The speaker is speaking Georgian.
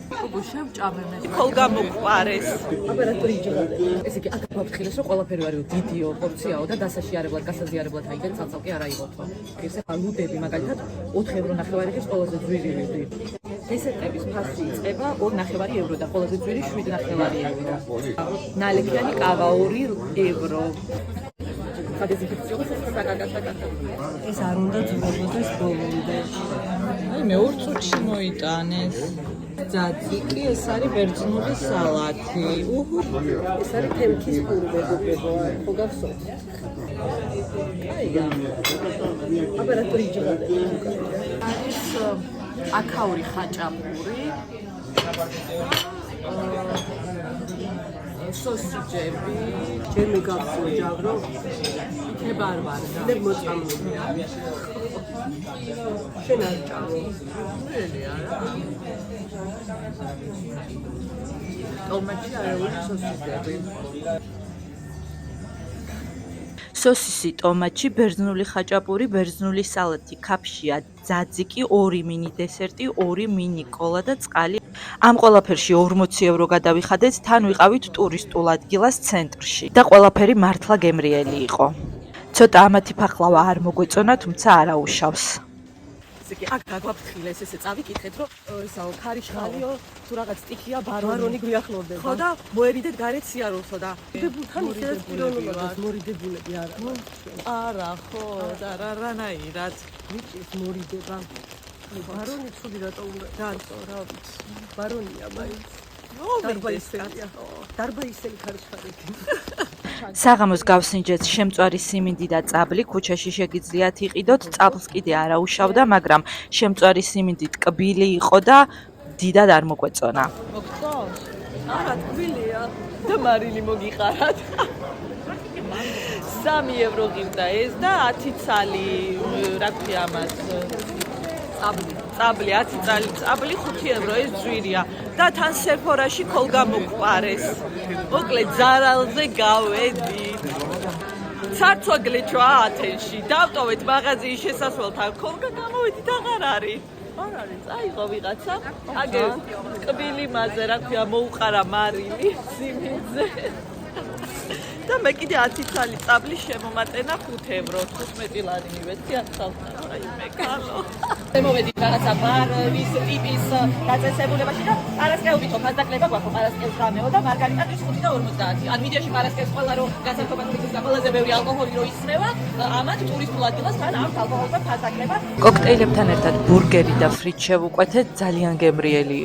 გუშევ ჭამემეს. კოლგა მოყარეს. ოპერატორი იჯერა. ესე იგი, აქ ვაფრთხილეს, რომ ყველაფერი ვარიო დიდიო პორციაო და დასაშიარებლად, გასაზიარებლად აიგენ ცალ-ცალკე არ აიღოთო. ესე ლუდები მაგალითად 4 ევრო ნახევარი ხის ყველაზე ძვირი ლუდი. დესერტების ფასი იწყება 2.5 ევრო და ყველაზე ძვირი 7.5 ევრო. ნალექიანი კავა 2 ევრო. ეს არ უნდა ძურებოდეს ბოლომდე. აი მე 2 წუთში მოიტანეს. ძაძიკი, ეს არის ბერძნული სალათი. ეს არის თემქის პურვე გოგებო, ხო გახსოვთ? ოპერატორი იჯერა. არის აკაური ხაჭაპური. სოსიჯები, ჩემი გახსოვ ჯაგრო, იქნება არ ვარ და მე მოწამული. შენ არ ჭამო. ნელი არა. ტომატი არეული სოსიჯები. სოსისი, ტომატი, ბერძნული ხაჭაპური, ბერძნული სალათი, ქაფშია, ძაძიკი, 2 მინი დესერტი, 2 მინი კოლა და წყალი. ამ ყველაფერში 40 ევრო გადავიხადეთ, თან ვიყავით ტურისტულ ადგილას ცენტრში და ყველაფერი მართლა გემრიელი იყო. ცოტა ამათი ფახლავა არ მოგვეწონა, თუმცა არაუშავს. ესე იგი, აქ გაგვაფრთხილეს, ესე წავიკითხეთ, რომ ესაო ქარიშხალიო, თუ რაღაც სტიქია, ბარონი გვიახლოვდება. ხო და მოერიდეთ გარეთ სიარულსო და დებულთან ისედაც პიროვნებად მორიდებულები არა. არა, ხო, და რანაირად. მიჭის მორიდება. ბარონი ცუდი რატო უნდა დარწო რა ვიცი. ბარონია მაინც. დარბაისელია. დარბაისელი ქარიშხალი. საღამოს გავსინჯეთ შემწვარი siminდი და წაბლი, ქუჩაში შეგიძლიათ იყიდოთ, წაბლს კიდე არაუშავდა, მაგრამ შემწვარი siminდი ტკბილი იყო და დიდად არ მოგვეწონა. მოგწონს? არა, თბილია და მარილი მოგიყარათ. 3 ევრო ღირდა ეს და 10 ცალი, რა ქვია ამას? წაბლი 10 წალი წაბლი 5 ევრო ეს ძვირია და თან სეფორაში კოლგა მოყარეს. მოკლედ ზარალზე გავედით. ცარცვა გლეჩვა ათენში. დავტოვეთ მაღაზიის შესასვლელთან კოლგა გამოვედით აღარ არის. არ არის, წაიღო ვიღაცა. აგე ტკბილი მასე რა ქვია მოუყარა მარილი სიმინძე. და მე კიდე 10 ცალი წაბლი შემომატენა 5 ევრო 15 ლარი მივეცი ახალთან აი მე კანო მოვედით რაღაცა ბარვის ტიპის დაწესებულებაში და პარასკევით ხო ფასდაკლება გვაქვს პარასკევს გამეო და მარგარიტათვის 5 და 50 ან მიდიაში პარასკევს ყველა რო გასართობად და ყველაზე ბევრი ალკოჰოლი რო ისმევა ამათ ტურისტულ ადგილას თან აქვს ალკოჰოლზე ფასდაკლება კოქტეილებთან ერთად ბურგერი და ფრით შევუკვეთეთ ძალიან გემრიელი